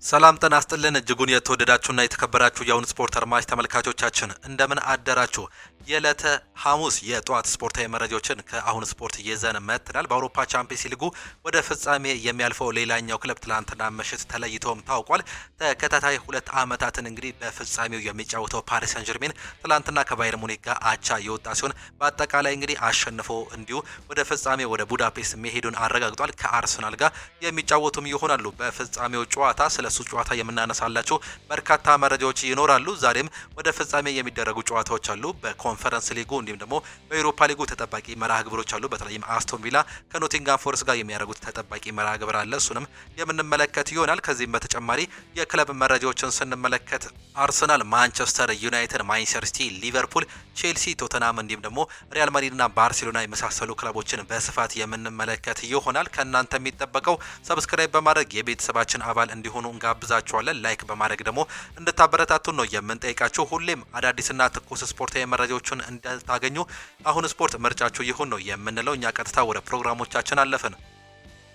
ሰላም ጤና ይስጥልን እጅጉን የተወደዳችሁና የተከበራችሁ የአሁን ስፖርት አድማጭ ተመልካቾቻችን እንደምን አደራችሁ። የዕለተ ሐሙስ የጧት ስፖርታዊ መረጃዎችን ከአሁን ስፖርት ይዘን መጥተናል። በአውሮፓ ቻምፒየንስ ሊጉ ወደ ፍጻሜ የሚያልፈው ሌላኛው ክለብ ትላንትና ምሽት ተለይቶም ታውቋል። ተከታታይ 2 ዓመታትን እንግዲህ በፍጻሜው የሚጫወተው ፓሪስ ሰን ዠርሜን ትላንትና ከባየር ሙኒክ ጋር አቻ የወጣ ሲሆን በአጠቃላይ እንግዲህ አሸንፎ እንዲሁ ወደ ፍጻሜ ወደ ቡዳፔስት መሄዱን አረጋግጧል። ከአርሰናል ጋር የሚጫወቱም ይሆናሉ። በፍጻሜው ጨዋታ ስለሱ ጨዋታ የምናነሳላቸው በርካታ መረጃዎች ይኖራሉ። ዛሬም ወደ ፍጻሜ የሚደረጉ ጨዋታዎች አሉ። በኮንፈረንስ ሊጉ እንዲሁም ደግሞ በዩሮፓ ሊጉ ተጠባቂ መርሃ ግብሮች አሉ። በተለይም አስቶን ቪላ ከኖቲንጋም ፎረስት ጋር የሚያደርጉት ተጠባቂ መርሃ ግብር አለ። እሱንም የምንመለከት ይሆናል። ከዚህም በተጨማሪ የክለብ መረጃዎችን ስንመለከት አርሰናል፣ ማንቸስተር ዩናይትድ፣ ማንቸስተር ሲቲ፣ ሊቨርፑል፣ ቼልሲ፣ ቶተናም እንዲሁም ደግሞ ሪያል ማድሪድና ባርሴሎና የመሳሰሉ ክለቦችን በስፋት የምንመለከት ይሆናል። ከእናንተ የሚጠበቀው ሰብስክራይብ በማድረግ የቤተሰባችን አባል እንዲሆኑ እንጋብዛችኋለን። ላይክ በማድረግ ደግሞ እንድታበረታቱን ነው የምንጠይቃችሁ። ሁሌም አዳዲስና ትኩስ ስፖርታዊ መረጃዎችን እንድታገኙ አሁን ስፖርት ምርጫችሁ ይሁን ነው የምንለው። እኛ ቀጥታ ወደ ፕሮግራሞቻችን አለፍን።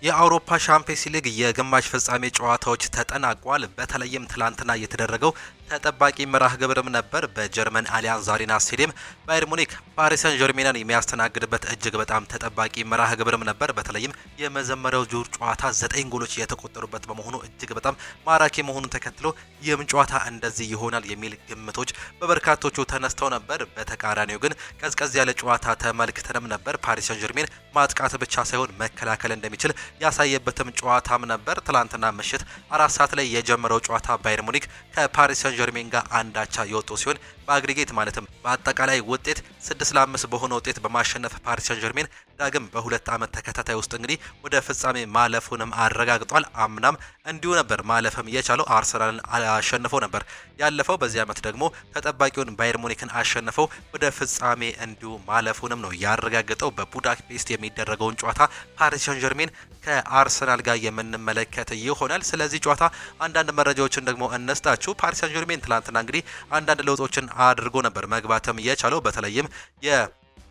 የአውሮፓ ቻምፒየንስ ሊግ የግማሽ ፍጻሜ ጨዋታዎች ተጠናቋል። በተለይም ትላንትና የተደረገው ተጠባቂ መርሃ ግብርም ነበር። በጀርመን አሊያንዝ አሬና ስቴዲየም ባየር ሙኒክ ፓሪስ ሰን ዠርሜንን የሚያስተናግድበት እጅግ በጣም ተጠባቂ መርሃ ግብርም ነበር። በተለይም የመጀመሪያው ዙር ጨዋታ 9 ጎሎች የተቆጠሩበት በመሆኑ እጅግ በጣም ማራኪ መሆኑን ተከትሎ ይህም ጨዋታ እንደዚህ ይሆናል የሚል ግምቶች በበርካቶቹ ተነስተው ነበር። በተቃራኒው ግን ቀዝቀዝ ያለ ጨዋታ ተመልክተንም ነበር። ፓሪስ ሰን ዠርሜን ማጥቃት ብቻ ሳይሆን መከላከል እንደሚችል ያሳየበትም ጨዋታም ነበር። ትላንትና ምሽት 4 ሰዓት ላይ የጀመረው ጨዋታ ባየር ሙኒክ ከፓሪስ ሰን ዠርሜን ጋር አንዳቻ የወጡ ሲሆን በአግሪጌት ማለትም በአጠቃላይ ውጤት 6-5 በሆነ ውጤት በማሸነፍ ፓሪስ ሰን ዠርሜን ዳግም በ2 ዓመት ተከታታይ ውስጥ እንግዲህ ወደ ፍጻሜ ማለፉንም አረጋግጧል። አምናም እንዲሁ ነበር ማለፍም የቻለው አርሰናልን አሸንፈው ነበር ያለፈው። በዚህ ዓመት ደግሞ ተጠባቂውን ባየር ሙኒክን አሸንፈው ወደ ፍጻሜ እንዲሁ ማለፉንም ነው ያረጋገጠው። በቡዳፔስት የሚደረገውን ጨዋታ ፓሪስ ሰን ዠርሜን ከአርሰናል ጋር የምንመለከት ይሆናል። ስለዚህ ጨዋታ አንዳንድ መረጃዎችን ደግሞ እነስታችሁ። ፓሪስ ሰን ዠርሜን ትላንትና እንግዲህ አንዳንድ ለውጦችን አድርጎ ነበር መግባትም የቻለው። በተለይም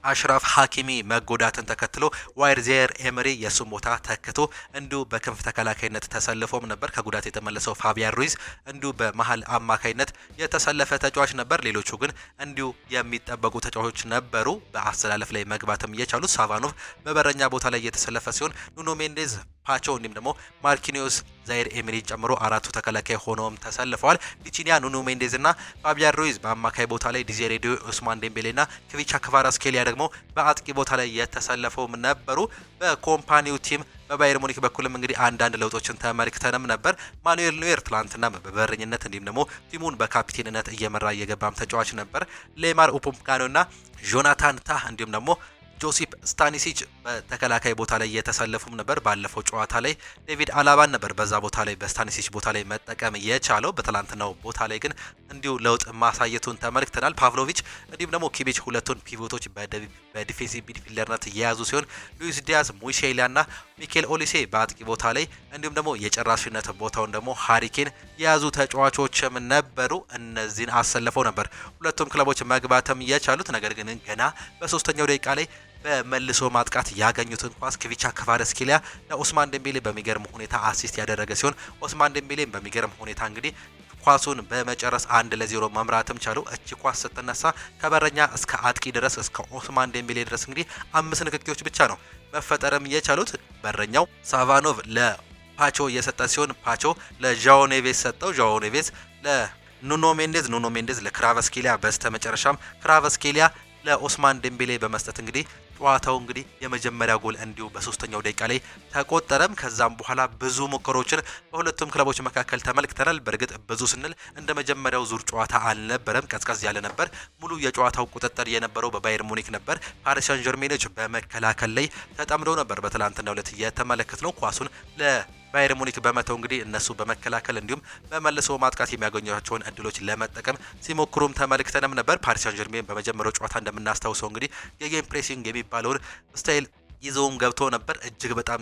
አሽራፍ ሀኪሚ መጎዳትን ተከትሎ ዋይር ኤመሪ የሱን ቦታ ተክቶ እንዲሁ በክንፍ ተከላካይነት ተሰልፎም ነበር። ከጉዳት የተመለሰው ፋቢያን ሩይዝ እንዲሁ በመሀል አማካይነት የተሰለፈ ተጫዋች ነበር። ሌሎቹ ግን እንዲሁ የሚጠበቁ ተጫዋቾች ነበሩ በአሰላለፍ ላይ መግባትም የቻሉት። ሳቫኖቭ በበረኛ ቦታ ላይ የተሰለፈ ሲሆን ኑኖ ሜንዴዝ፣ ፓቾ እንዲሁም ደግሞ ማርኪኒዮስ ዛይር ኤምሪን ጨምሮ አራቱ ተከላካይ ሆነውም ተሰልፈዋል። ቪቺኒያ፣ ኑኖ ሜንዴዝ እና ፋቢያን ሩይዝ በአማካይ ቦታ ላይ ዲዜሬ ዱዌ፣ ኡስማን ዴምቤሌ እና ክቪቻ ክቫራትስኬሊያ ደግሞ በአጥቂ ቦታ ላይ የተሰለፈውም ነበሩ። በኮምፓኒው ቲም በባየር ሙኒክ በኩልም እንግዲህ አንዳንድ ለውጦችን ተመልክተንም ነበር። ማኑኤል ኖየር ትላንትና በበረኝነት እንዲሁም ደግሞ ቲሙን በካፒቴንነት እየመራ እየገባም ተጫዋች ነበር። ሌማር ኡፖምካኖ እና ጆናታን ታህ እንዲሁም ደግሞ ጆሲፕ ስታኒሲች በተከላካይ ቦታ ላይ የተሰለፉም ነበር። ባለፈው ጨዋታ ላይ ዴቪድ አላባን ነበር በዛ ቦታ ላይ በስታኒሲች ቦታ ላይ መጠቀም የቻለው። በትላንትናው ቦታ ላይ ግን እንዲሁ ለውጥ ማሳየቱን ተመልክተናል። ፓቭሎቪች እንዲሁም ደግሞ ኪቢች ሁለቱን ፒቮቶች በዲፌንሲቭ ሚድፊልደርነት የያዙ ሲሆን ሉዊስ ዲያዝ፣ ሙሼሊያ እና ሚኬል ኦሊሴ በአጥቂ ቦታ ላይ እንዲሁም ደግሞ የጨራሽነት ቦታውን ደግሞ ሃሪኬን የያዙ ተጫዋቾችም ነበሩ። እነዚህን አሰልፈው ነበር ሁለቱም ክለቦች መግባትም የቻሉት። ነገር ግን ገና በሶስተኛው ደቂቃ ላይ በመልሶ ማጥቃት ያገኙትን ኳስ ክቪቻ ክቫራትስኬሊያ ለኦስማን ዴምቤሌ በሚገርም ሁኔታ አሲስት ያደረገ ሲሆን ኦስማን ዴምቤሌ በሚገርም ሁኔታ እንግዲህ ኳሱን በመጨረስ 1-0 መምራትም ቻሉ። እቺ ኳስ ስትነሳ ከበረኛ እስከ አጥቂ ድረስ እስከ ኦስማን ዴምቤሌ ድረስ እንግዲህ 5 ንክኪዎች ብቻ ነው መፈጠርም የቻሉት። በረኛው ሳቫኖቭ ለፓቾ የሰጠ ሲሆን ፓቾ ለዣኦ ኔቬስ ሰጠው። ዣኦ ኔቬስ ለኑኖ ሜንዴዝ፣ ኑኖ ሜንዴዝ ለክቫራትስኬሊያ፣ በስተመጨረሻም ክቫራትስኬሊያ ለኦስማን ዴምቤሌ በመስጠት እንግዲህ ጨዋታው እንግዲህ የመጀመሪያ ጎል እንዲሁ በሶስተኛው ደቂቃ ላይ ተቆጠረም። ከዛም በኋላ ብዙ ሙከሮችን በሁለቱም ክለቦች መካከል ተመልክተናል። በእርግጥ ብዙ ስንል እንደ መጀመሪያው ዙር ጨዋታ አልነበረም፣ ቀዝቀዝ ያለ ነበር። ሙሉ የጨዋታው ቁጥጥር የነበረው በባየር ሙኒክ ነበር። ፓሪስ ሰን ዠርሜኖች በመከላከል ላይ ተጠምደው ነበር። በትላንትናው ዕለት የተመለከትነው ኳሱን ባየር ሙኒክ በመተው እንግዲህ እነሱ በመከላከል እንዲሁም በመልሶ ማጥቃት የሚያገኟቸውን እድሎች ለመጠቀም ሲሞክሩም ተመልክተንም ነበር። ፓሪስ ሰን ዠርሜን በመጀመሪያው ጨዋታ እንደምናስታውሰው እንግዲህ የጌም ፕሬሲንግ የሚባለውን ስታይል ይዘውም ገብቶ ነበር። እጅግ በጣም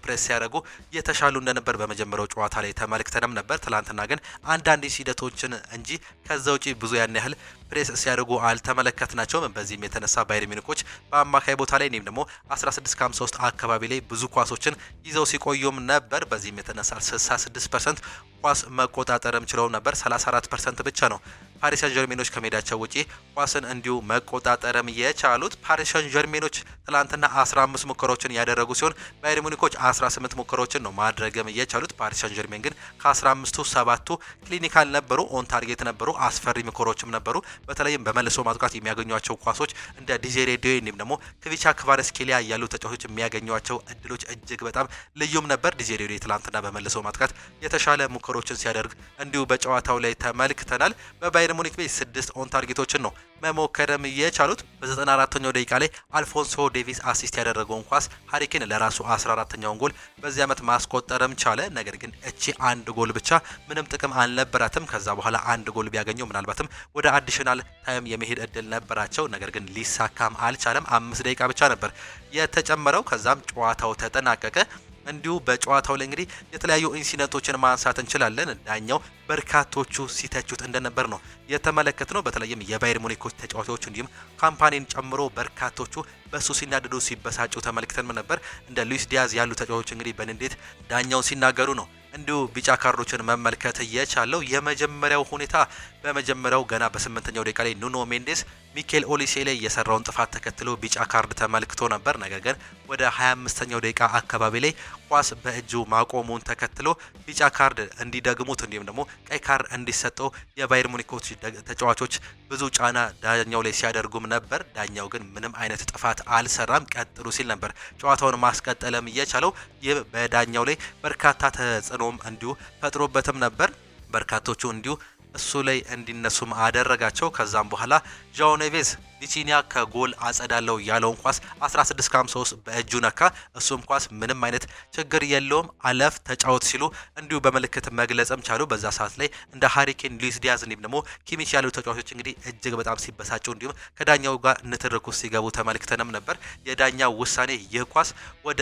ፕሬስ ሲያደርጉ የተሻሉ እንደነበር በመጀመሪያው ጨዋታ ላይ ተመልክተንም ነበር። ትላንትና ግን አንዳንድ ሂደቶችን እንጂ ከዛ ውጪ ብዙ ያን ያህል ፕሬስ ሲያደርጉ አልተመለከትናቸውም። በዚህም የተነሳ ባየር ሚኒኮች በአማካይ ቦታ ላይ እኔም ደግሞ 16 ከ53 አካባቢ ላይ ብዙ ኳሶችን ይዘው ሲቆዩም ነበር። በዚህም የተነሳ 66% ኳስ መቆጣጠርም ችለው ነበር። 34% ብቻ ነው ፓሪስ ሰን ዠርሜኖች ከሜዳቸው ውጪ ኳስን እንዲሁ መቆጣጠርም የቻሉት። ፓሪስ ሰን ዠርሜኖች ትላንትና 15 ሙከራዎችን ያደረጉ ሲሆን ባየር ሙኒኮች 18 ሙከራዎችን ነው ማድረግም የቻሉት። ፓሪስ ሰን ዠርሜን ግን ከ15ቱ 7ቱ ክሊኒካል ነበሩ፣ ኦን ታርጌት ነበሩ፣ አስፈሪ ሙከራዎችም ነበሩ። በተለይም በመልሶ ማጥቃት የሚያገኟቸው ኳሶች እንደ ዲዜሬ ዶዬ እንዲሁም ደግሞ ክቪቻ ክቫራትስኬሊያ ያሉ ተጫዋቾች የሚያገኟቸው እድሎች እጅግ በጣም ልዩም ነበር። ዲዜሬ ዶዬ ትላንትና በመልሶ ማጥቃት የተሻለ ሙከራዎችን ሲያደርግ እንዲሁ በጨዋታው ላይ ተመልክተናል። በባየር ሙኒክ ቤት 6 ኦን ታርጌቶችን ነው መሞከርም የቻሉት። በ94ኛው ደቂቃ ላይ አልፎንሶ ዴቪስ አሲስት ያደረገውን ኳስ ሃሪኬን ለራሱ 14ኛውን ጎል በዚህ ዓመት ማስቆጠርም ቻለ። ነገር ግን እቺ አንድ ጎል ብቻ ምንም ጥቅም አልነበራትም። ከዛ በኋላ አንድ ጎል ቢያገኘው ምናልባትም ወደ አዲሽናል ታይም የመሄድ እድል ነበራቸው። ነገር ግን ሊሳካም አልቻለም። 5 ደቂቃ ብቻ ነበር የተጨመረው። ከዛም ጨዋታው ተጠናቀቀ። እንዲሁ በጨዋታው ላይ እንግዲህ የተለያዩ ኢንሲደንቶችን ማንሳት እንችላለን። ዳኛው በርካቶቹ ሲተቹት እንደነበር ነው የተመለከትነው። በተለይም የባየር ሙኒኮች ተጫዋቾች እንዲሁም ካምፓኒን ጨምሮ በርካቶቹ በሱ ሲናደዱ ሲበሳጩ ተመልክተን ነበር። እንደ ሉዊስ ዲያዝ ያሉ ተጫዋቾች እንግዲህ በንዴት ዳኛውን ሲናገሩ ነው እንዲሁ ቢጫ ካርዶችን መመልከት እየቻለው። የመጀመሪያው ሁኔታ በመጀመሪያው ገና በ8ኛው ደቂቃ ላይ ኑኖ ሜንዴስ ሚኬል ኦሊሴ ላይ የሰራውን ጥፋት ተከትሎ ቢጫ ካርድ ተመልክቶ ነበር። ነገር ግን ወደ 25ኛው ደቂቃ አካባቢ ላይ ኳስ በእጁ ማቆሙን ተከትሎ ቢጫ ካርድ እንዲደግሙት እንዲሁም ደግሞ ቀይ ካርድ እንዲሰጠው የባየር ሙኒኮች ተጫዋቾች ብዙ ጫና ዳኛው ላይ ሲያደርጉም ነበር። ዳኛው ግን ምንም አይነት ጥፋት አልሰራም፣ ቀጥሉ ሲል ነበር ጨዋታውን ማስቀጠልም እየቻለው። ይህ በዳኛው ላይ በርካታ ተጽዕኖም እንዲሁ ፈጥሮበትም ነበር። በርካቶቹ እንዲሁ እሱ ላይ እንዲነሱም አደረጋቸው። ከዛም በኋላ ዣኦ ኔቬዝ ቪቲኒያ ከጎል አጸዳለው ያለውን ኳስ 16 ከ53 በእጁ ነካ። እሱም ኳስ ምንም አይነት ችግር የለውም አለፍ ተጫወት ሲሉ እንዲሁ በምልክት መግለጽም ቻሉ። በዛ ሰዓት ላይ እንደ ሃሪኬን፣ ሉዊስ ዲያዝ እንዲሁም ደግሞ ኪሚች ያሉ ተጫዋቾች እንግዲህ እጅግ በጣም ሲበሳጩ እንዲሁም ከዳኛው ጋር ንትርክ ውስጥ ሲገቡ ተመልክተንም ነበር። የዳኛው ውሳኔ ይህ ኳስ ወደ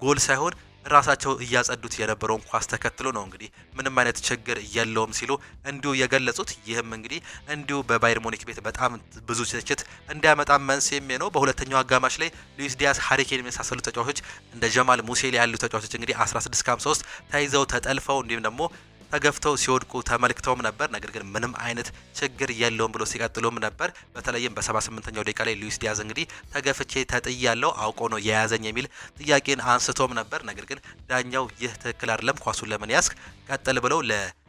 ጎል ሳይሆን ራሳቸው እያጸዱት የነበረውን ኳስ ተከትሎ ነው እንግዲህ ምንም አይነት ችግር የለውም ሲሉ እንዲሁ የገለጹት። ይህም እንግዲህ እንዲሁ በባየር ሙኒክ ቤት በጣም ብዙ ትችት እንዲያመጣ መንስኤም ነው። በሁለተኛው አጋማሽ ላይ ሉዊስ ዲያዝ፣ ሃሪኬን የመሳሰሉ ተጫዋቾች እንደ ጀማል ሙሴሊ ያሉ ተጫዋቾች እንግዲህ 16 ከ53 ተይዘው ተጠልፈው እንዲሁም ደግሞ ተገፍተው ሲወድቁ ተመልክተውም ነበር። ነገር ግን ምንም አይነት ችግር የለውም ብሎ ሲቀጥሉም ነበር። በተለይም በ78ኛው ደቂቃ ላይ ሉዊስ ዲያዝ እንግዲህ ተገፍቼ ተጥያለው አውቆ ነው የያዘኝ የሚል ጥያቄን አንስቶም ነበር። ነገር ግን ዳኛው ይህ ትክክል አይደለም፣ ኳሱን ለምን ያስክ ቀጥል ብለው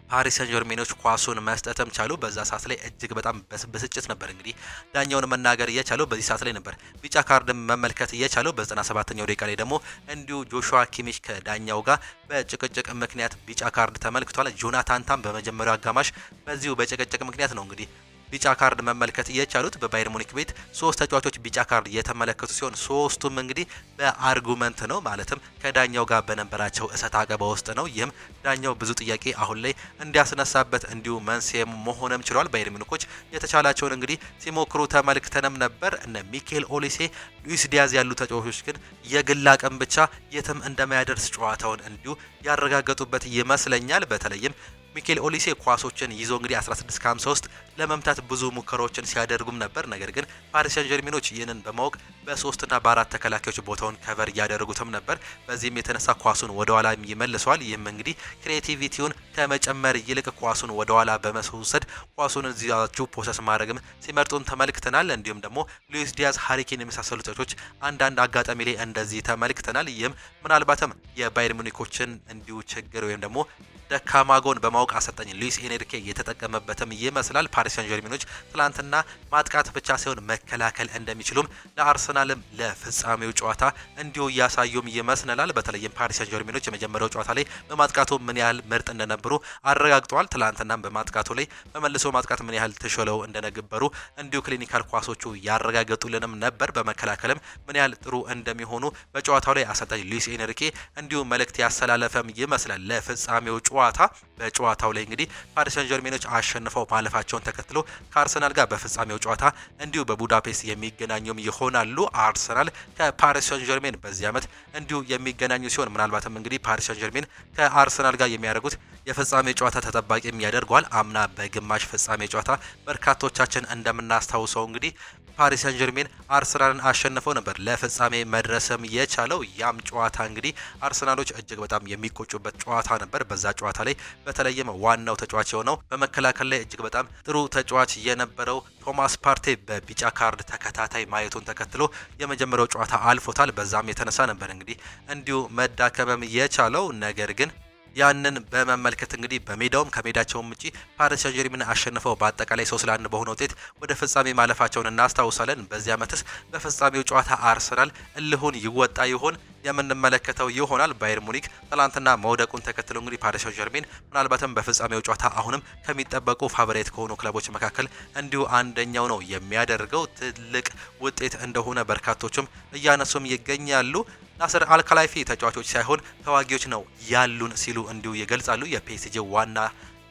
ፓሪስ ሰን ዠርሜኖች ኳሱን መስጠትም ቻሉ። በዛ ሰዓት ላይ እጅግ በጣም በስጭት ነበር እንግዲህ ዳኛውን መናገር እየቻለው። በዚህ ሰዓት ላይ ነበር ቢጫ ካርድ መመልከት እየቻለው። በ97ኛው ደቂቃ ላይ ደግሞ እንዲሁ ጆሹዋ ኪሚች ከዳኛው ጋር በጭቅጭቅ ምክንያት ቢጫ ካርድ ተመልክቷል። ጆናታን ታም በመጀመሪያው አጋማሽ በዚሁ በጭቅጭቅ ምክንያት ነው እንግዲህ ቢጫ ካርድ መመልከት እየቻሉት። በባየር ሙኒክ ቤት 3 ተጫዋቾች ቢጫ ካርድ የተመለከቱ ሲሆን 3ቱም እንግዲህ በአርጉመንት ነው፣ ማለትም ከዳኛው ጋር በነበራቸው እሰጥ አገባ ውስጥ ነው። ይህም ዳኛው ብዙ ጥያቄ አሁን ላይ እንዲያስነሳበት እንዲሁ መንስኤ መሆንም ችሏል። ባየር ሙኒኮች የተቻላቸውን እንግዲህ ሲሞክሩ ተመልክተንም ነበር። እነ ሚኬል ኦሊሴ፣ ሉዊስ ዲያዝ ያሉ ተጫዋቾች ግን የግል አቅም ብቻ የትም እንደማያደርስ ጨዋታውን እንዲሁ ያረጋገጡበት ይመስለኛል። በተለይም ሚኬል ኦሊሴ ኳሶችን ይዞ እንግዲህ 16 ከ53 ለመምታት ብዙ ሙከራዎችን ሲያደርጉም ነበር። ነገር ግን ፓሪስ ሰን ዠርሜኖች ይህንን በማወቅ በ3 እና በ4 ተከላካዮች ቦታውን ከቨር እያደረጉትም ነበር። በዚህም የተነሳ ኳሱን ወደ ኋላ ይመልሰዋል። ይህም እንግዲህ ክሬቲቪቲውን ከመጨመር ይልቅ ኳሱን ወደ ኋላ በመውሰድ ኳሱን እዚያችሁ ፖሰስ ማድረግም ሲመርጡን ተመልክተናል። እንዲሁም ደግሞ ሉዊስ ዲያዝ፣ ሃሪኬን የመሳሰሉ ተጫዋቾች አንዳንድ አጋጣሚ ላይ እንደዚህ ተመልክተናል። ይህም ምናልባትም የባየር ሙኒኮችን እንዲሁ ችግር ወይም ደግሞ ደካማ ጎን በማወቅ አሰልጣኝ ሉዊስ ኤንሪኬ የተጠቀመበትም ይመስላል። ፓሪስ ሰን ዠርሜኖች ትላንትና ማጥቃት ብቻ ሳይሆን መከላከል እንደሚችሉም ለአርሰናልም ለፍጻሜው ጨዋታ እንዲሁ እያሳዩም ይመስላል። በተለይም ፓሪስ ሰን ዠርሜኖች የመጀመሪያው ጨዋታ ላይ በማጥቃቱ ምን ያህል ምርጥ እንደነበሩ አረጋግጠዋል። ትላንትናም በማጥቃቱ ላይ በመልሶ ማጥቃት ምን ያህል ተሾለው እንደነበሩ እንዲሁ ክሊኒካል ኳሶቹ ያረጋገጡልንም ነበር። በመከላከልም ምን ያህል ጥሩ እንደሚሆኑ በጨዋታው ላይ አሰልጣኝ ሉዊስ ኤንሪኬ እንዲሁ መልእክት ያስተላለፈም ይመስላል ለፍጻሜው በጨዋታው ላይ እንግዲህ ፓሪስ ሰን ዠርሜኖች አሸንፈው ማለፋቸውን ተከትሎ ከአርሰናል ጋር በፍጻሜው ጨዋታ እንዲሁ በቡዳፔስት የሚገናኙም ይሆናሉ። አርሰናል ከፓሪስ ሰን ዠርሜን በዚህ ዓመት እንዲሁ የሚገናኙ ሲሆን ምናልባትም እንግዲህ ፓሪስ ሰን ዠርሜን ከአርሰናል ጋር የሚያደርጉት የፍጻሜ ጨዋታ ተጠባቂም ያደርገዋል። አምና በግማሽ ፍጻሜ ጨዋታ በርካቶቻችን እንደምናስታውሰው እንግዲህ ፓሪስ ሰን ጀርሜን አርሰናልን አሸንፈው ነበር ለፍጻሜ መድረስም የቻለው። ያም ጨዋታ እንግዲህ አርሰናሎች እጅግ በጣም የሚቆጩበት ጨዋታ ነበር። በዛ ጨዋታ ላይ በተለይም ዋናው ተጫዋች የሆነው በመከላከል ላይ እጅግ በጣም ጥሩ ተጫዋች የነበረው ቶማስ ፓርቴ በቢጫ ካርድ ተከታታይ ማየቱን ተከትሎ የመጀመሪያው ጨዋታ አልፎታል። በዛም የተነሳ ነበር እንግዲህ እንዲሁ መዳከመም የቻለው። ነገር ግን ያንን በመመልከት እንግዲህ በሜዳውም ከሜዳቸውም ውጪ ፓሪስ ሰን ጀርሜን አሸንፈው በአጠቃላይ 3-1 በሆነ ውጤት ወደ ፍጻሜ ማለፋቸውን እናስታውሳለን። በዚህ ዓመትስ በፍጻሜው ጨዋታ አርሰናል እልሁን ይወጣ ይሆን የምንመለከተው ይሆናል። ባየር ሙኒክ ትላንትና መውደቁን ተከትሎ እንግዲህ ፓሪስ ሰን ጀርሜን ምናልባትም በፍጻሜው ጨዋታ አሁንም ከሚጠበቁ ፋቮራይት ከሆኑ ክለቦች መካከል እንዲሁ አንደኛው ነው የሚያደርገው። ትልቅ ውጤት እንደሆነ በርካቶችም እያነሱም ይገኛሉ። ናስር አልከላይፊ ተጫዋቾች ሳይሆን ተዋጊዎች ነው ያሉን ሲሉ እንዲሁ ይገልጻሉ። የፒኤስጂ ዋና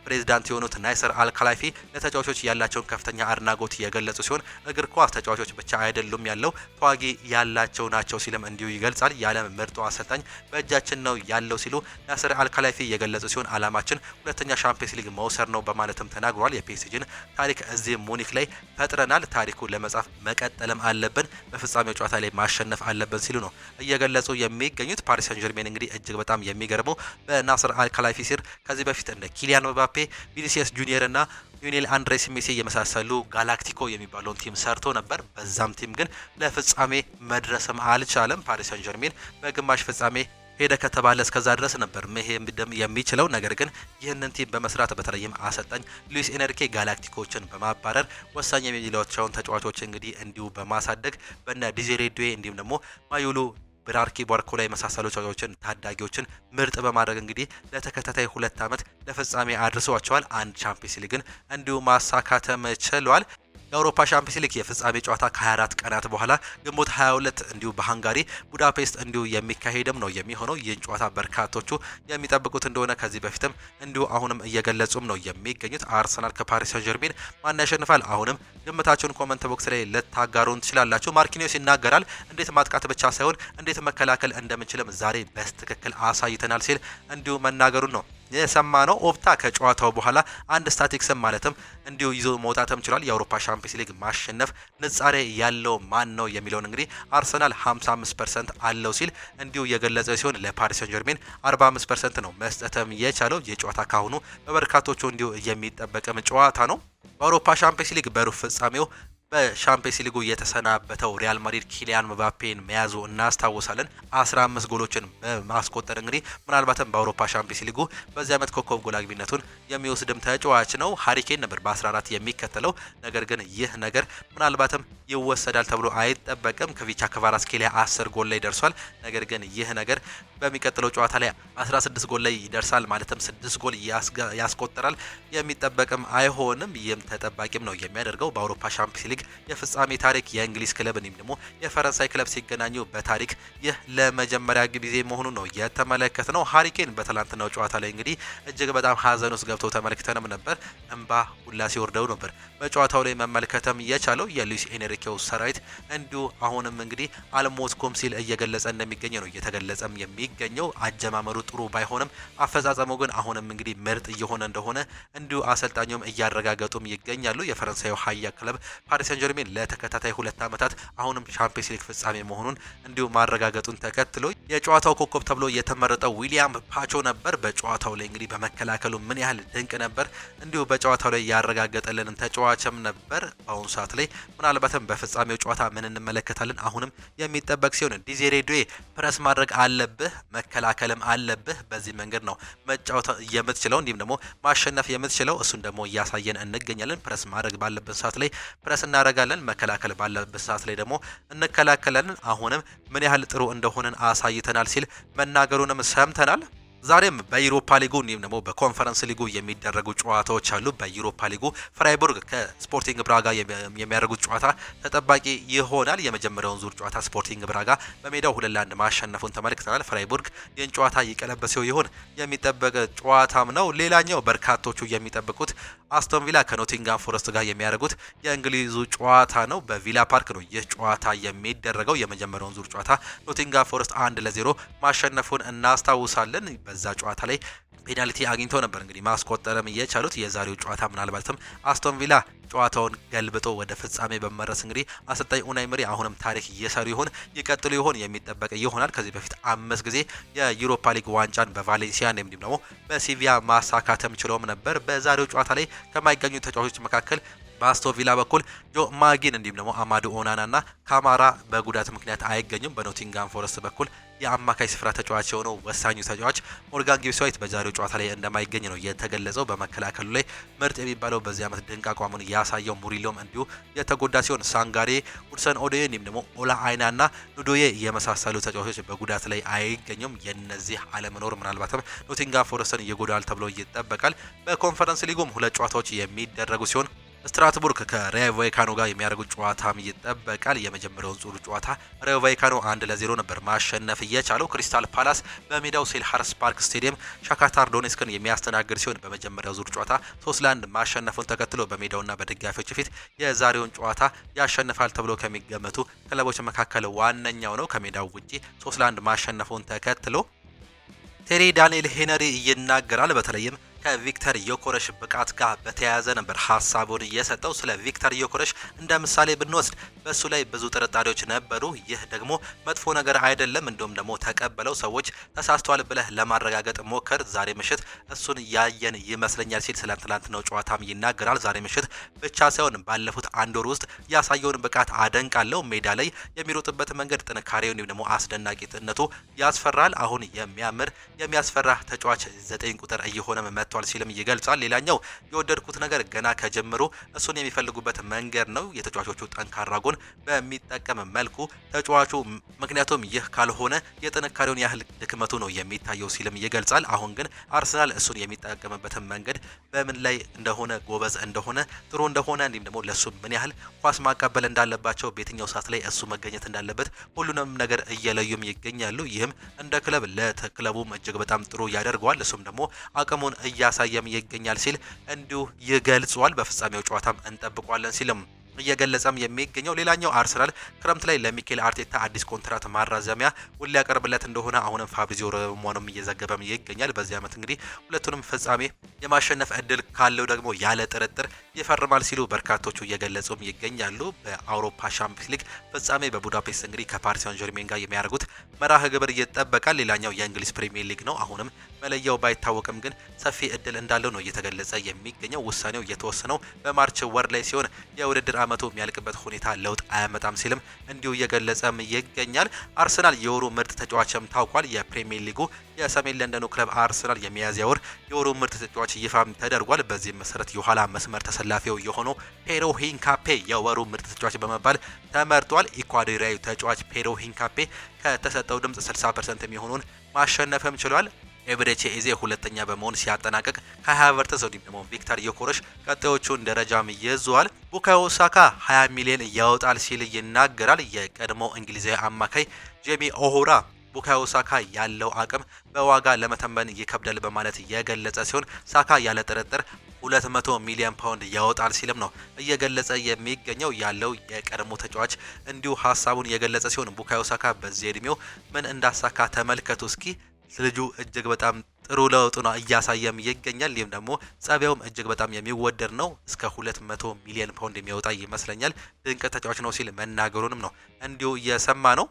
ፕሬዝዳንት የሆኑት ናስር አልከላይፊ ለተጫዋቾች ያላቸውን ከፍተኛ አድናቆት የገለጹ ሲሆን እግር ኳስ ተጫዋቾች ብቻ አይደሉም ያለው ተዋጊ ያላቸው ናቸው ሲልም እንዲሁ ይገልጻል። የዓለም ምርጡ አሰልጣኝ በእጃችን ነው ያለው ሲሉ ናስር አልከላይፊ የገለጹ ሲሆን አላማችን ሁለተኛ ሻምፒየንስ ሊግ መውሰድ ነው በማለትም ተናግሯል። የፒኤስጂን ታሪክ እዚህ ሙኒክ ላይ ፈጥረናል፣ ታሪኩ ለመጻፍ መቀጠልም አለብን፣ በፍጻሜው ጨዋታ ላይ ማሸነፍ አለብን ሲሉ ነው እየገለጹ የሚገኙት። ፓሪስ ሰን ጀርሜን እንግዲህ እጅግ በጣም የሚገርመው በናስር አልከላይፊ ሲር ከዚህ በፊት እንደ ኪሊያን ምባፔ፣ ቪኒሲየስ ጁኒየር እና ሊዮኔል አንድሬስ ሜሲ የመሳሰሉ ጋላክቲኮ የሚባለውን ቲም ሰርቶ ነበር። በዛም ቲም ግን ለፍጻሜ መድረስም አልቻለም። ፓሪስ ሰን ጀርሜን በግማሽ ፍጻሜ ሄደ ከተባለ እስከዛ ድረስ ነበር መሄድ የሚችለው። ነገር ግን ይህንን ቲም በመስራት በተለይም አሰልጣኝ ሉዊስ ኤንሪኬ ጋላክቲኮችን በማባረር ወሳኝ የሚላቸውን ተጫዋቾች እንግዲህ እንዲሁ በማሳደግ በነ ዲዜሬ ዱዌ እንዲሁም ደግሞ ማዩሉ ብራርኪ ባርኮላ የመሳሰሉ ተጫዋቾችን ታዳጊዎችን ምርጥ በማድረግ እንግዲህ ለተከታታይ 2 ዓመት ለፍጻሜ አድርሰዋቸዋል። አንድ ቻምፒየንስ ሊግን እንዲሁ ማሳካተም ችለዋል። የአውሮፓ ሻምፒየንስ ሊግ የፍጻሜ ጨዋታ ከ24 ቀናት በኋላ ግንቦት 22 እንዲሁ በሃንጋሪ ቡዳፔስት እንዲሁ የሚካሄድም ነው የሚሆነው። ይህን ጨዋታ በርካቶቹ የሚጠብቁት እንደሆነ ከዚህ በፊትም እንዲሁ አሁንም እየገለጹም ነው የሚገኙት። አርሰናል ከፓሪስ ሰን ጀርሜን ማን ያሸንፋል? አሁንም ግምታችሁን ኮመንት ቦክስ ላይ ልታጋሩን ትችላላችሁ። ማርኪኒዮስ ይናገራል። እንዴት ማጥቃት ብቻ ሳይሆን እንዴት መከላከል እንደምንችልም ዛሬ በትክክል አሳይተናል ሲል እንዲሁ መናገሩን ነው የሰማነው። ኦፕታ ከጨዋታው በኋላ አንድ ስታቲክስም ማለትም እንዲሁ ይዞ መውጣትም ችሏል። የአውሮፓ ሻምፒየንስ ሊግ ማሸነፍ ንጻሬ ያለው ማን ነው የሚለውን እንግዲህ አርሰናል 55% አለው ሲል እንዲሁ የገለጸ ሲሆን ለፓሪስ ሰን ጀርሜን 45% ነው መስጠትም የቻለው። የጨዋታ ካሁኑ በበርካቶቹ እንዲሁ የሚጠበቅም ጨዋታ ነው። በአውሮፓ ሻምፒየንስ ሊግ በሩብ ፍጻሜው በሻምፒየንስ ሊጉ የተሰናበተው ሪያል ማድሪድ ኪሊያን ምባፔን መያዙ እናስታውሳለን። 15 ጎሎችን በማስቆጠር እንግዲህ ምናልባትም በአውሮፓ ሻምፒየንስ ሊጉ በዚህ ዓመት ኮከብ ጎል አግቢነቱን የሚወስድም ተጫዋች ነው። ሃሪኬን ነበር በ14 የሚከተለው። ነገር ግን ይህ ነገር ምናልባትም ይወሰዳል ተብሎ አይጠበቅም። ከቪቻ ክቫራትስኬሊያ 10 ጎል ላይ ደርሷል። ነገር ግን ይህ ነገር በሚቀጥለው ጨዋታ ላይ 16 ጎል ላይ ይደርሳል። ማለትም 6 ጎል ያስቆጥራል። የሚጠበቅም አይሆንም። ይህም ተጠባቂም ነው የሚያደርገው በአውሮፓ ሻምፒየንስ ሊግ የፍጻሜ ታሪክ የእንግሊዝ ክለብ እንዲሁም ደግሞ የፈረንሳይ ክለብ ሲገናኙ በታሪክ ይህ ለመጀመሪያ ጊዜ መሆኑ ነው የተመለከትነው። ሃሪኬን በትላንትናው ጨዋታ ላይ እንግዲህ እጅግ በጣም ሀዘን ውስጥ ገብተው ተመልክተንም ነበር። እንባ ሁላ ሲወርደው ነበር በጨዋታው ላይ መመልከተም የቻለው። የሉዊስ ኤንሪኬው ሰራዊት እንዲሁ አሁንም እንግዲህ አልሞትኩም ሲል እየገለጸ እንደሚገኝ ነው እየተገለጸም የሚገኘው። አጀማመሩ ጥሩ ባይሆንም አፈጻጸሙ ግን አሁንም እንግዲህ ምርጥ እየሆነ እንደሆነ እንዲሁ አሰልጣኙም እያረጋገጡም ይገኛሉ። የፈረንሳዩ ሀያ ክለብ ፓሪስ ሰን ጀርሜን ለተከታታይ 2 ዓመታት አሁንም ቻምፒየንስ ሊግ ፍጻሜ መሆኑን እንዲሁ ማረጋገጡን ተከትሎ የጨዋታው ኮከብ ተብሎ የተመረጠው ዊሊያም ፓቾ ነበር። በጨዋታው ላይ እንግዲህ በመከላከሉ ምን ያህል ድንቅ ነበር እንዲሁ በጨዋታው ላይ ያረጋገጠልን ተጫዋችም ነበር። በአሁኑ ሰዓት ላይ ምናልባትም በፍጻሜው ጨዋታ ምን እንመለከታለን አሁንም የሚጠበቅ ሲሆን ዲዜሬ ዱዌ ፕረስ ማድረግ አለብህ፣ መከላከልም አለብህ። በዚህ መንገድ ነው መጫወት የምትችለው እንዲሁም ደግሞ ማሸነፍ የምትችለው። እሱን ደግሞ እያሳየን እንገኛለን። ፕረስ ማድረግ ባለብን ሰዓት ላይ ፕረስ እናደርጋለን፣ መከላከል ባለበት ሰዓት ላይ ደግሞ እንከላከላለን። አሁንም ምን ያህል ጥሩ እንደሆነን አሳይተናል ሲል መናገሩንም ሰምተናል። ዛሬም በዩሮፓ ሊጉ እንዲሁም ደግሞ በኮንፈረንስ ሊጉ የሚደረጉ ጨዋታዎች አሉ። በዩሮፓ ሊጉ ፍራይቡርግ ከስፖርቲንግ ብራጋ የሚያደርጉት ጨዋታ ተጠባቂ ይሆናል። የመጀመሪያውን ዙር ጨዋታ ስፖርቲንግ ብራጋ በሜዳው 2-1 ማሸነፉን ተመልክተናል። ፍራይቡርግ ይህን ጨዋታ ይቀለበሰው ይሆን የሚጠበቅ ጨዋታም ነው። ሌላኛው በርካቶቹ የሚጠብቁት አስቶን ቪላ ከኖቲንጋም ፎረስት ጋር የሚያደርጉት የእንግሊዙ ጨዋታ ነው። በቪላ ፓርክ ነው ይህ ጨዋታ የሚደረገው። የመጀመሪያውን ዙር ጨዋታ ኖቲንጋም ፎረስት 1-0 ማሸነፉን እናስታውሳለን። በዛ ጨዋታ ላይ ፔናልቲ አግኝተው ነበር እንግዲህ ማስቆጠርም እየቻሉት። የዛሬው ጨዋታ ምናልባትም አስቶን ቪላ ጨዋታውን ገልብጦ ወደ ፍጻሜ በመድረስ እንግዲህ አሰልጣኝ ኡናይ ኤመሪ አሁንም ታሪክ እየሰሩ ይቀጥሉ ይሆን የሚጠበቅ ይሆናል። ከዚህ በፊት 5 ጊዜ የዩሮፓ ሊግ ዋንጫን በቫሌንሲያ እንዲሁም ደግሞ በሲቪያ ማሳካተም ችለውም ነበር። በዛሬው ጨዋታ ላይ ከማይገኙ ተጫዋቾች መካከል በአስቶን ቪላ በኩል ጆ ማጊን እንዲሁም ደግሞ አማዱ ኦናናና ካማራ በጉዳት ምክንያት አይገኙም። በኖቲንጋም ፎረስት በኩል የአማካይ ስፍራ ተጫዋች የሆነው ወሳኙ ተጫዋች ሞርጋን ጊብስ ዋይት በዛሬው ጨዋታ ላይ እንደማይገኝ ነው የተገለጸው። በመከላከሉ ላይ ምርጥ የሚባለው በዚህ ዓመት ድንቅ አቋሙን ያሳየው ሙሪሎም እንዲሁ የተጎዳ ሲሆን ሳንጋሬ፣ ሁድሰን ኦዶዬ እንዲሁም ደግሞ ኦላ አይናና ኑዶዬ የመሳሰሉ ተጫዋቾች በጉዳት ላይ አይገኙም። የነዚህ አለመኖር ምናልባትም ኖቲንጋም ፎረስትን ይጎዳል ተብሎ ይጠበቃል። በኮንፈረንስ ሊጉም 2 ጨዋታዎች የሚደረጉ ሲሆን ስትራስቡርግ ከራዮ ቫይካኖ ጋር የሚያደርጉት ጨዋታም ይጠበቃል። የመጀመሪያውን ዙር ጨዋታ ራዮ ቫይካኖ 1-0 ነበር ማሸነፍ የቻለው። ክሪስታል ፓላስ በሜዳው ሴልሃርስት ፓርክ ስቴዲየም ሻካታር ዶኔስክን የሚያስተናግድ ሲሆን በመጀመሪያው ዙር ጨዋታ 3-1 ማሸነፉን ተከትሎ በሜዳውና በደጋፊዎች ፊት የዛሬውን ጨዋታ ያሸንፋል ተብሎ ከሚገመቱ ክለቦች መካከል ዋነኛው ነው። ከሜዳው ውጪ 3-1 ማሸነፉን ተከትሎ ቴሪ ዳንኤል ሄነሪ ይናገራል። በተለይም ከቪክተር ዮኮረሽ ብቃት ጋር በተያያዘ ነበር ሀሳቡን እየሰጠው። ስለ ቪክተር ዮኮረሽ እንደ ምሳሌ ብንወስድ በሱ ላይ ብዙ ጥርጣሬዎች ነበሩ። ይህ ደግሞ መጥፎ ነገር አይደለም። እንዲሁም ደግሞ ተቀበለው፣ ሰዎች ተሳስተዋል ብለህ ለማረጋገጥ ሞከር። ዛሬ ምሽት እሱን ያየን ይመስለኛል ሲል ስለ ትላንትናው ጨዋታም ይናገራል። ዛሬ ምሽት ብቻ ሳይሆን ባለፉት 1 ወር ውስጥ ያሳየውን ብቃት አደንቃለሁ። ሜዳ ላይ የሚሮጥበት መንገድ፣ ጥንካሬው እንዲሁም ደግሞ አስደናቂነቱ ያስፈራል። አሁን የሚያስፈራ ተጫዋች 9 ቁጥር እየሆነ መጥቷል ሲልም ይገልጻል። ሌላኛው የወደድኩት ነገር ገና ከጀምሮ እሱን የሚፈልጉበት መንገድ ነው። የተጫዋቾቹ ጠንካራ ጎን በሚጠቀም መልኩ ተጫዋቹ ምክንያቱም ይህ ካልሆነ የጥንካሬውን ያህል ድክመቱ ነው የሚታየው ሲልም ይገልጻል። አሁን ግን አርሰናል እሱን የሚጠቀምበትን መንገድ በምን ላይ እንደሆነ፣ ጎበዝ እንደሆነ፣ ጥሩ እንደሆነ እንዲሁም ደግሞ ለሱ ምን ያህል ኳስ ማቀበል እንዳለባቸው፣ በየትኛው ሰዓት ላይ እሱ መገኘት እንዳለበት ሁሉንም ነገር እየለዩም ይገኛሉ። ይህም እንደ ክለብ ለክለቡም እጅግ በጣም ጥሩ ያደርገዋል። እሱም ደግሞ አቅሙን እያሳየም ይገኛል ሲል እንዲሁ ይገልጿል። በፍጻሜው ጨዋታም እንጠብቋለን ሲልም እየገለጸም የሚገኘው። ሌላኛው አርሰናል ክረምት ላይ ለሚኬል አርቴታ አዲስ ኮንትራት ማራዘሚያ ውል ሊያቀርብለት እንደሆነ አሁንም ፋብሪዚዮ ሮማኖም እየዘገበም ይገኛል። በዚህ ዓመት እንግዲህ ሁለቱንም ፍጻሜ የማሸነፍ እድል ካለው ደግሞ ያለ ጥርጥር ይፈርማል ሲሉ በርካቶቹ እየገለጹም ይገኛሉ። በአውሮፓ ሻምፒዮንስ ሊግ ፍጻሜ በቡዳፔስት እንግዲህ ከፓሪስ ሳን ጀርሜን ጋር የሚያደርጉት መርሃ ግብር ይጠበቃል። ሌላኛው የእንግሊዝ ፕሪሚየር ሊግ ነው። አሁንም መለያው ባይታወቅም ግን ሰፊ እድል እንዳለው ነው እየተገለጸ የሚገኘው። ውሳኔው የተወሰነው በማርች ወር ላይ ሲሆን የውድድር ዓመቱ የሚያልቅበት ሁኔታ ለውጥ አያመጣም ሲልም እንዲሁ እየገለጸም ይገኛል። አርሰናል የወሩ ምርጥ ተጫዋችም ታውቋል። የፕሪሚየር ሊጉ የሰሜን ለንደኑ ክለብ አርሰናል የሚያዝያ ወር የወሩ ምርጥ ተጫዋች ይፋም ተደርጓል። በዚህም መሰረት የኋላ መስመር ተሰላፊው የሆነው ፔሮ ሂንካፔ የወሩ ምርጥ ተጫዋች በመባል ተመርጧል። ኢኳዶሪያዊ ተጫዋች ፔሮ ሂንካፔ ከተሰጠው ድምጽ 60% የሚሆኑን ማሸነፍም ችሏል። ኤብሬቼ ኤዜ ሁለተኛ በመሆን ሲያጠናቀቅ ከሃቨርትዝ እንዲሁም ደግሞ ቪክተር ዮኮረሽ ቀጣዮቹን ደረጃም ይዘዋል። ቡካዮ ሳካ 20 ሚሊዮን ያወጣል ሲል ይናገራል። የቀድሞ እንግሊዛዊ አማካይ ጄሚ ኦሆራ ቡካዮ ሳካ ያለው አቅም በዋጋ ለመተመን ይከብዳል በማለት የገለጸ ሲሆን ሳካ ያለ ጥርጥር 200 ሚሊዮን ፓውንድ ያወጣል ሲልም ነው እየገለጸ የሚገኘው። ያለው የቀድሞ ተጫዋች እንዲሁ ሀሳቡን የገለጸ ሲሆን ቡካዮ ሳካ በዚህ እድሜው ምን እንዳሳካ ተመልከቱ እስኪ። ልጁ እጅግ በጣም ጥሩ ለውጥ ነው እያሳየም ይገኛል። ይህም ደግሞ ጸባዩም እጅግ በጣም የሚወደድ ነው። እስከ 200 ሚሊዮን ፓውንድ የሚያወጣ ይመስለኛል። ድንቅ ተጫዋች ነው ሲል መናገሩንም ነው እንዲሁ እየሰማ ነው።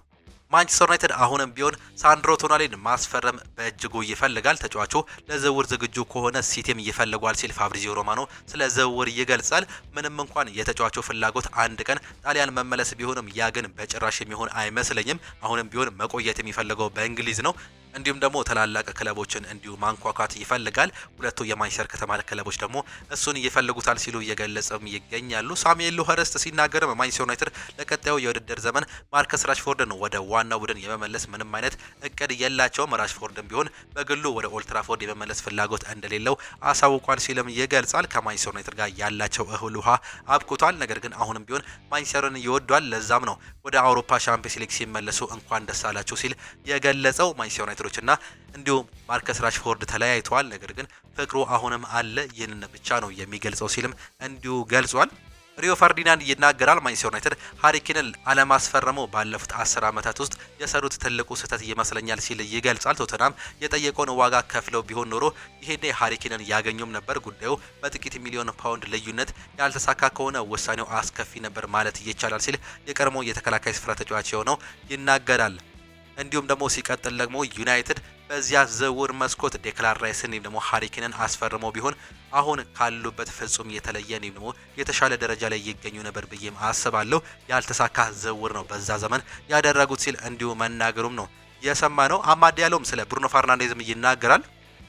ማንቸስተር ዩናይትድ አሁንም ቢሆን ሳንድሮ ቶናሊን ማስፈረም በእጅጉ ይፈልጋል። ተጫዋቹ ለዝውውር ዝግጁ ከሆነ ሲቲም ይፈልጓል ሲል ፋብሪዚዮ ሮማኖ ስለ ዝውውር ይገልጻል። ምንም እንኳን የተጫዋቹ ፍላጎት አንድ ቀን ጣሊያን መመለስ ቢሆንም ያ ግን በጭራሽ የሚሆን አይመስለኝም። አሁንም ቢሆን መቆየት የሚፈልገው በእንግሊዝ ነው። እንዲሁም ደግሞ ታላላቅ ክለቦችን እንዲሁ ማንኳኳት ይፈልጋል። ሁለቱ የማንቸስተር ከተማ ክለቦች ደግሞ እሱን ይፈልጉታል ሲሉ እየገለጸም ይገኛሉ። ሳሙኤል ሉኸርስት ሲናገርም ማንቸስተር ዩናይትድ ለቀጣዩ የውድድር ዘመን ማርከስ ራሽፎርድን ወደ ዋናው ቡድን የመመለስ ምንም አይነት እቅድ የላቸውም። ራሽፎርድን ቢሆን በግሉ ወደ ኦልድ ትራፎርድ የመመለስ ፍላጎት እንደሌለው አሳውቋል ሲልም ይገልጻል። ከማንቸስተር ዩናይትድ ጋር ያላቸው እህል ውሃ አብቅቷል። ነገር ግን አሁንም ቢሆን ማንቸስተርን ይወዷል። ለዛም ነው ወደ አውሮፓ ሻምፒዮንስ ሊግ ሲመለሱ እንኳን ደስ አላችሁ ሲል የገለጸው። ማንቸስተር ዩናይትድ ዩናይትዶችና እንዲሁም ማርከስ ራሽፎርድ ተለያይተዋል። ነገር ግን ፍቅሩ አሁንም አለ፣ ይህንን ብቻ ነው የሚገልጸው ሲልም እንዲሁ ገልጿል። ሪዮ ፈርዲናንድ ይናገራል። ማንቸስተር ዩናይትድ ሃሪ ኬንን አለማስፈረሙ ባለፉት 10 ዓመታት ውስጥ የሰሩት ትልቁ ስህተት ይመስለኛል ሲል ይገልጻል። ቶተናም የጠየቀውን ዋጋ ከፍለው ቢሆን ኖሮ ይሄኔ ሃሪ ኬንን ያገኙም ነበር። ጉዳዩ በጥቂት ሚሊዮን ፓውንድ ልዩነት ያልተሳካ ከሆነ ውሳኔው አስከፊ ነበር ማለት ይቻላል ሲል የቀድሞ የተከላካይ ስፍራ ተጫዋች የሆነው ይናገራል። እንዲሁም ደግሞ ሲቀጥል ደግሞ ዩናይትድ በዚያ ዝውውር መስኮት ዴክላን ራይስን ደግሞ ሃሪ ኬንን አስፈርመው ቢሆን አሁን ካሉበት ፍጹም የተለየ ደግሞ የተሻለ ደረጃ ላይ ይገኙ ነበር ብዬም አስባለሁ። ያልተሳካ ዝውውር ነው በዛ ዘመን ያደረጉት ሲል እንዲሁ መናገሩም ነው የሰማነው። አማድ ያለውም ስለ ብሩኖ ፈርናንዴዝም ይናገራል።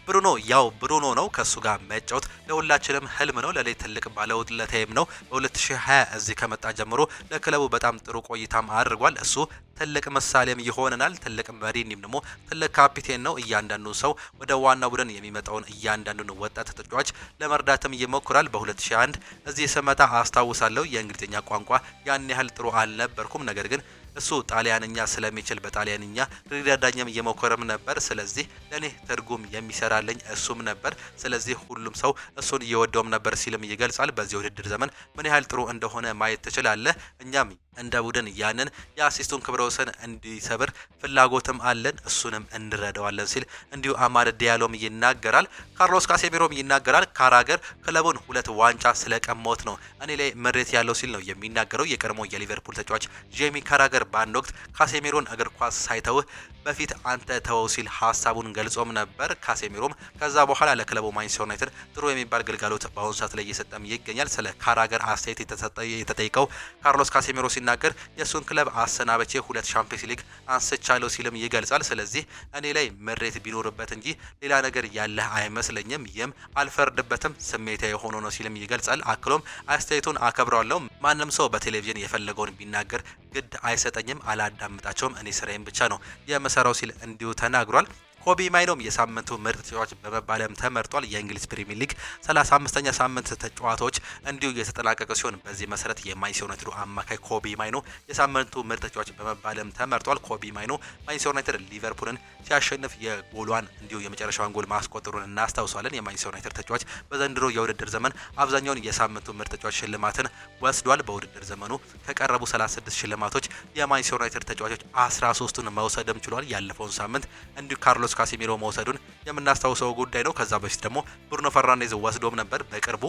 ብሩኖ ነው። ከሱ ጋር መጫወት ለሁላችንም ህልም ነው። ለሌ ትልቅ ባለውለታዬም ነው። በ2020 እዚህ ከመጣ ጀምሮ ለክለቡ በጣም ጥሩ ቆይታም አድርጓል። እሱ ትልቅ ምሳሌም ይሆነናል። ትልቅ መሪም ደግሞ ትልቅ ካፒቴን ነው። እያንዳንዱ ሰው ወደ ዋና ቡድን የሚመጣውን እያንዳንዱን ወጣት ተጫዋች ለመርዳትም ይሞክራል። በ2001 እዚህ ስመጣ አስታውሳለሁ የእንግሊዝኛ ቋንቋ ያን ያህል ጥሩ አልነበርኩም። ነገር ግን እሱ ጣሊያንኛ ስለሚችል በጣሊያንኛ ሊረዳኝም እየሞከረም ነበር። ስለዚህ ለኔ ትርጉም የሚሰራልኝ እሱም ነበር። ስለዚህ ሁሉም ሰው እሱን እየወደውም ነበር ሲልም ይገልጻል። በዚህ ውድድር ዘመን ምን ያህል ጥሩ እንደሆነ ማየት ትችላለህ። እኛም እንደ ቡድን ያንን የአሲስቱን ክብረ ወሰን እንዲሰብር ፍላጎትም አለን፣ እሱንም እንረዳዋለን ሲል እንዲሁ አማድ ዲያሎም ይናገራል። ካርሎስ ካሴሚሮም ይናገራል። ካራገር ክለቡን 2 ዋንጫ ስለቀሞት ነው እኔ ላይ ምሬት ያለው ሲል ነው የሚናገረው። የቀድሞ የሊቨርፑል ተጫዋች ጄሚ ካራገር በአንድ ወቅት ካሴሚሮን እግር ኳስ ሳይተውህ በፊት አንተ ተወው ሲል ሀሳቡን ገልጾም ነበር። ካሴሚሮም ከዛ በኋላ ለክለቡ ማንቸስተር ዩናይትድ ጥሩ የሚባል ግልጋሎት በአሁኑ ሰዓት ላይ እየሰጠም ይገኛል። ስለ ካራገር አስተያየት የተጠይቀው ካርሎስ ካሴሚሮ ሲናገር የእሱን ክለብ አሰናበቼ 2 ሻምፒዮንስ ሊግ አንስቻለሁ ሲልም ይገልጻል። ስለዚህ እኔ ላይ ምሬት ቢኖርበት እንጂ ሌላ ነገር ያለህ አይመስለኝም፣ ይህም አልፈርድበትም፣ ስሜታዊ የሆነ ነው ሲልም ይገልጻል። አክሎም አስተያየቱን አከብረዋለሁ፣ ማንም ሰው በቴሌቪዥን የፈለገውን ቢናገር ግድ አይሰጠኝም፣ አላዳምጣቸውም፣ እኔ ስራዬን ብቻ ነው የምሰራው ሲል እንዲሁ ተናግሯል። ኮቢ ማይኖም የሳምንቱ ምርጥ ተጫዋች በመባልም ተመርጧል። የእንግሊዝ ፕሪሚየር ሊግ 35ኛ ሳምንት ተጫዋቾች እንዲሁ የተጠናቀቀ ሲሆን በዚህ መሰረት የማንቸስተር ዩናይትድ አማካይ ኮቢ ማይኖ የሳምንቱ ምርጥ ተጫዋች በመባልም ተመርጧል። ኮቢ ማይኖ ማንቸስተር ዩናይትድ ሊቨርፑልን ሲያሸንፍ የጎሏን እንዲሁ የመጨረሻውን ጎል ማስቆጠሩን እናስታውሳለን። የማንቸስተር ዩናይትድ ተጫዋች በዘንድሮ የውድድር ዘመን አብዛኛውን የሳምንቱ ምርጥ ተጫዋች ሽልማትን ወስዷል። በውድድር ዘመኑ ከቀረቡ 36 ሽልማቶች የማንቸስተር ዩናይትድ ተጫዋቾች 13ቱን መውሰድም ችሏል። ያለፈውን ሳምንት እንዲሁ ካርሎስ ካሴሚሮ መውሰዱን የምናስታውሰው ጉዳይ ነው። ከዛ በፊት ደግሞ ብሩኖ ፈርናንዴዝ ወስዶም ነበር በቅርቡ።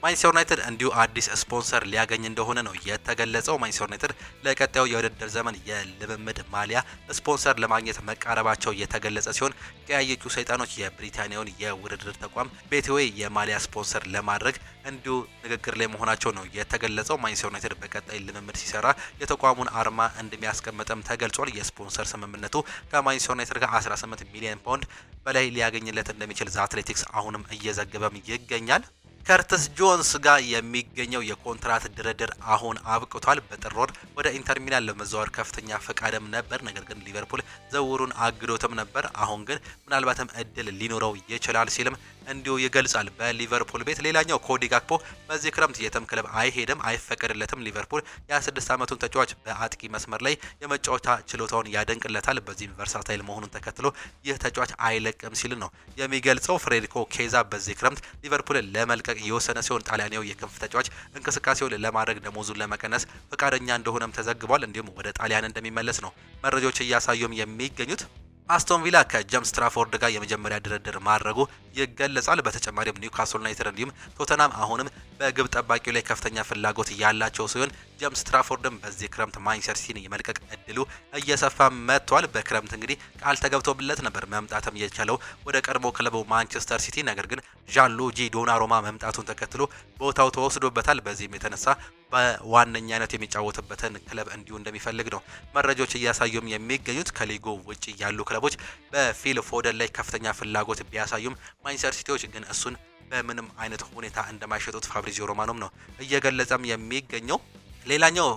ማንቸስተር ዩናይትድ እንዲሁ አዲስ ስፖንሰር ሊያገኝ እንደሆነ ነው የተገለጸው። ማንቸስተር ዩናይትድ ለቀጣዩ የውድድር ዘመን የልምምድ ማሊያ ስፖንሰር ለማግኘት መቃረባቸው የተገለጸ ሲሆን ቀያዮቹ ሰይጣኖች የብሪታንያውን የውድድር ተቋም ቤትዌይ የማሊያ ስፖንሰር ለማድረግ እንዲሁ ንግግር ላይ መሆናቸው ነው የተገለጸው። ማንቸስተር ዩናይትድ በቀጣይ ልምምድ ሲሰራ የተቋሙን አርማ እንደሚያስቀምጥም ተገልጿል። የስፖንሰር ስምምነቱ ከማንቸስተር ዩናይትድ ጋር 18 ሚሊዮን ፓውንድ በላይ ሊያገኝለት እንደሚችል ዘ አትሌቲክስ አሁንም እየዘገበም ይገኛል። ከርትስ ጆንስ ጋር የሚገኘው የኮንትራት ድርድር አሁን አብቅቷል። በጥር ወር ወደ ኢንተር ሚላን ለመዘዋወር ከፍተኛ ፈቃድም ነበር፣ ነገር ግን ሊቨርፑል ዝውውሩን አግዶትም ነበር። አሁን ግን ምናልባትም እድል ሊኖረው ይችላል ሲልም እንዲሁ ይገልጻል። በሊቨርፑል ቤት ሌላኛው ኮዲ ጋክፖ በዚህ ክረምት የትም ክለብ አይሄድም፣ አይፈቀድለትም። ሊቨርፑል የ26 ዓመቱን ተጫዋች በአጥቂ መስመር ላይ የመጫወቻ ችሎታውን ያደንቅለታል። በዚህም ቨርሳታይል መሆኑን ተከትሎ ይህ ተጫዋች አይለቅም ሲል ነው የሚገልጸው። ፍሬድሪኮ ኬዛ በዚህ ክረምት ሊቨርፑልን ለመልቀቅ የወሰነ ሲሆን ጣሊያናዊው የክንፍ ተጫዋች እንቅስቃሴውን ለማድረግ ደሞዙን ለመቀነስ ፈቃደኛ እንደሆነም ተዘግቧል። እንዲሁም ወደ ጣሊያን እንደሚመለስ ነው መረጃዎች እያሳዩም የሚገኙት። አስቶን ቪላ ከጄምስ ትራፎርድ ጋር የመጀመሪያ ድርድር ማድረጉ ይገለጻል። በተጨማሪም ኒውካስል ዩናይትድ እንዲሁም ቶተናም አሁንም በግብ ጠባቂው ላይ ከፍተኛ ፍላጎት ያላቸው ሲሆን ጄምስ ትራፎርድም በዚህ ክረምት ማንቸስተር ሲቲን የመልቀቅ እድሉ እየሰፋ መጥቷል። በክረምት እንግዲህ ቃል ተገብቶብለት ነበር መምጣትም የቻለው ወደ ቀድሞ ክለቡ ማንቸስተር ሲቲ። ነገር ግን ዣንሉጂ ዶናሩማ መምጣቱን ተከትሎ ቦታው ተወስዶበታል። በዚህም የተነሳ በዋነኛነት የሚጫወትበትን ክለብ እንዲሁ እንደሚፈልግ ነው መረጃዎች እያሳዩም የሚገኙት። ከሊጉ ውጪ ያሉ ክለቦች በፊል ፎደን ላይ ከፍተኛ ፍላጎት ቢያሳዩም ማንቸስተር ሲቲዎች ግን እሱን በምንም አይነት ሁኔታ እንደማይሸጡት ፋብሪዚዮ ሮማኖም ነው እየገለጸም የሚገኘው። ሌላኛው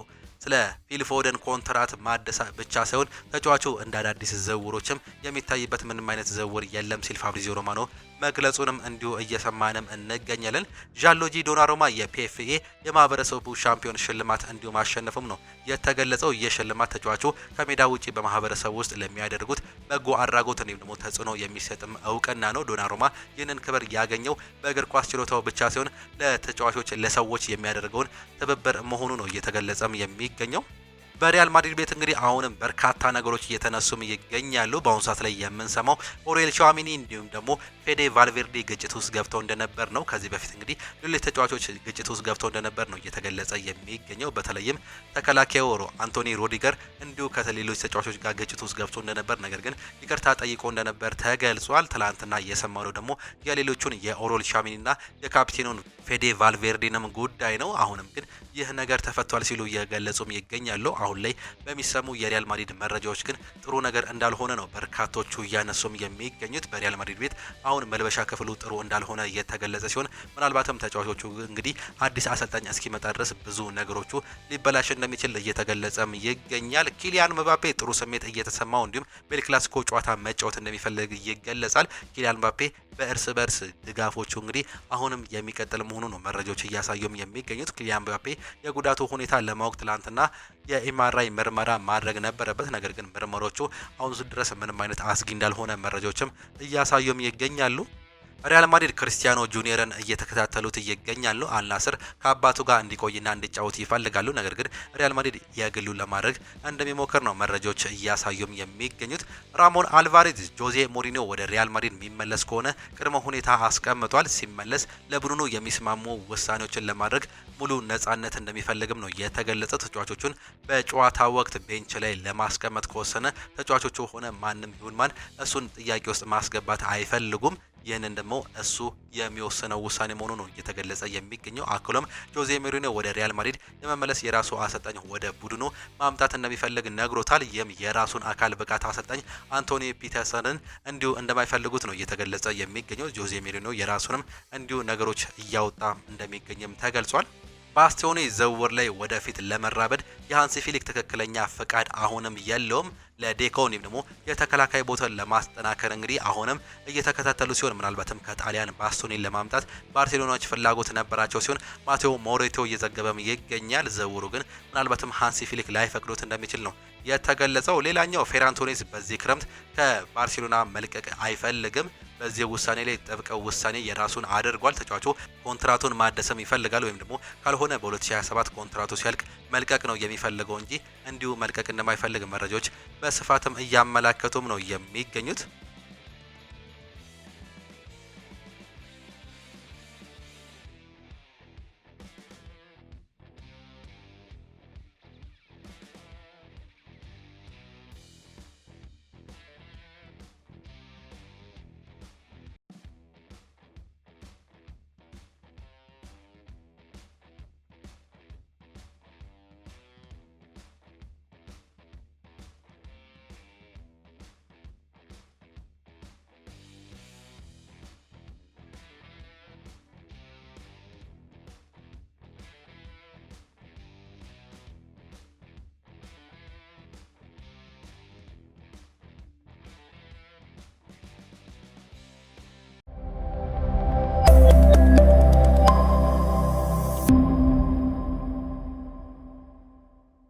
ስለ ፊል ፎደን ኮንትራት ማደሳ ብቻ ሳይሆን ተጫዋቹ እንደ አዳዲስ ዝውውሮችም የሚታይበት ምንም አይነት ዝውውር የለም ሲል ፋብሪዚዮ ሮማኖ መግለጹንም እንዲሁ እየሰማንም እንገኛለን። ዣንሉጂ ዶናሩማ የፒኤፍኤ የማህበረሰቡ ሻምፒዮን ሽልማት እንዲሁ ማሸነፉም ነው የተገለጸው። የሽልማት ተጫዋቹ ከሜዳ ውጪ በማህበረሰቡ ውስጥ ለሚያደርጉት በጎ አድራጎት እንዲሁም ደግሞ ተጽዕኖ የሚሰጥም እውቅና ነው። ዶናሩማ ይህንን ክብር ያገኘው በእግር ኳስ ችሎታው ብቻ ሲሆን ለተጫዋቾች ለሰዎች የሚያደርገውን ትብብር መሆኑ ነው እየተገለጸም የሚገኘው። በሪያል ማድሪድ ቤት እንግዲህ አሁንም በርካታ ነገሮች እየተነሱም ይገኛሉ። በአሁኑ ሰዓት ላይ የምንሰማው ኦሬል ቹዋሚኒ እንዲሁም ደግሞ ፌዴ ቫልቬርዴ ግጭት ውስጥ ገብተው እንደነበር ነው። ከዚህ በፊት እንግዲህ ሌሎች ተጫዋቾች ግጭት ውስጥ ገብተው እንደነበር ነው እየተገለጸ የሚገኘው። በተለይም ተከላካዩ አንቶኒ ሩዲገር እንዲሁ ከሌሎች ተጫዋቾች ጋር ግጭት ውስጥ ገብቶ እንደነበር፣ ነገር ግን ይቅርታ ጠይቆ እንደነበር ተገልጿል። ትላንትና እየሰማነው ደግሞ የሌሎቹን የኦሬል ቹዋሚኒና የካፕቴኑን ፌዴ ቫልቬርዴንም ጉዳይ ነው። አሁንም ግን ይህ ነገር ተፈቷል ሲሉ እየገለጹም ይገኛሉ። አሁን ላይ በሚሰሙ የሪያል ማድሪድ መረጃዎች ግን ጥሩ ነገር እንዳልሆነ ነው በርካቶቹ እያነሱም የሚገኙት። በሪያል ማድሪድ ቤት አሁን መልበሻ ክፍሉ ጥሩ እንዳልሆነ እየተገለጸ ሲሆን ምናልባትም ተጫዋቾቹ እንግዲህ አዲስ አሰልጣኝ እስኪመጣ ድረስ ብዙ ነገሮቹ ሊበላሽ እንደሚችል እየተገለጸም ይገኛል። ኪሊያን ምባፔ ጥሩ ስሜት እየተሰማው እንዲሁም በኤል ክላሲኮ ጨዋታ መጫወት እንደሚፈልግ ይገለጻል። ኪሊያን ምባፔ በእርስ በርስ ድጋፎቹ እንግዲህ አሁንም የሚቀጥል መሆኑ ነው መረጃዎች እያሳዩም የሚገኙት። ኪሊያን ምባፔ የጉዳቱ ሁኔታ ለማወቅ ትላንትና የኤምአርአይ ምርመራ ማድረግ ነበረበት። ነገር ግን ምርመሮቹ አሁን ድረስ ምንም አይነት አስጊ እንዳልሆነ መረጃዎችም እያሳዩም ይገኛሉ። ሪያል ማድሪድ ክርስቲያኖ ጁኒየርን እየተከታተሉት ይገኛሉ። አልናስር ከአባቱ ጋር እንዲቆይና እንዲጫወት ይፈልጋሉ። ነገር ግን ሪያል ማድሪድ የግሉ ለማድረግ እንደሚሞክር ነው መረጃዎች እያሳዩም የሚገኙት። ራሞን አልቫሬዝ ጆዜ ሞሪኒዮ ወደ ሪያል ማድሪድ የሚመለስ ከሆነ ቅድመ ሁኔታ አስቀምጧል። ሲመለስ ለቡድኑ የሚስማሙ ውሳኔዎችን ለማድረግ ሙሉ ነጻነት እንደሚፈልግም ነው የተገለጸ። ተጫዋቾቹን በጨዋታ ወቅት ቤንች ላይ ለማስቀመጥ ከወሰነ ተጫዋቾቹ ሆነ ማንም ይሁን ማን እሱን ጥያቄ ውስጥ ማስገባት አይፈልጉም። ይህንን ደግሞ እሱ የሚወስነው ውሳኔ መሆኑ ነው እየተገለጸ የሚገኘው። አክሎም ጆዜ ሞሪኒዮ ወደ ሪያል ማድሪድ የመመለስ የራሱ አሰልጣኝ ወደ ቡድኑ ማምጣት እንደሚፈልግ ነግሮታል። ይህም የራሱን አካል ብቃት አሰልጣኝ አንቶኒ ፒተርሰንን እንዲሁ እንደማይፈልጉት ነው እየተገለጸ የሚገኘው። ጆዜ ሞሪኒዮ የራሱንም እንዲሁ ነገሮች እያወጣ እንደሚገኝም ተገልጿል። ባስቲዮኒ ዝውውር ላይ ወደፊት ለመራበድ የሃንሲ ፊሊክ ትክክለኛ ፍቃድ አሁንም የለውም። ለዴኮን ደግሞ የተከላካይ ቦታን ለማስጠናከር እንግዲህ አሁንም እየተከታተሉ ሲሆን ምናልባትም ከጣሊያን ባስቶኒን ለማምጣት ባርሴሎናዎች ፍላጎት ነበራቸው ሲሆን ማቴዎ ሞሬቲዮ እየዘገበም ይገኛል። ዝውውሩ ግን ምናልባትም ሃንሲ ፊሊክ ላይፈቅዱት እንደሚችል ነው የተገለጸው። ሌላኛው ፌራን ቶሬዝ በዚህ ክረምት ከባርሴሎና መልቀቅ አይፈልግም። በዚህ ውሳኔ ላይ ጥብቅ ውሳኔ የራሱን አድርጓል። ተጫዋቹ ኮንትራቱን ማደሰም ይፈልጋል ወይም ደግሞ ካልሆነ በ2027 ኮንትራቱ ሲያልቅ መልቀቅ ነው የሚፈልገው እንጂ እንዲሁ መልቀቅ እንደማይፈልግ መረጃዎች በስፋትም እያመላከቱም ነው የሚገኙት።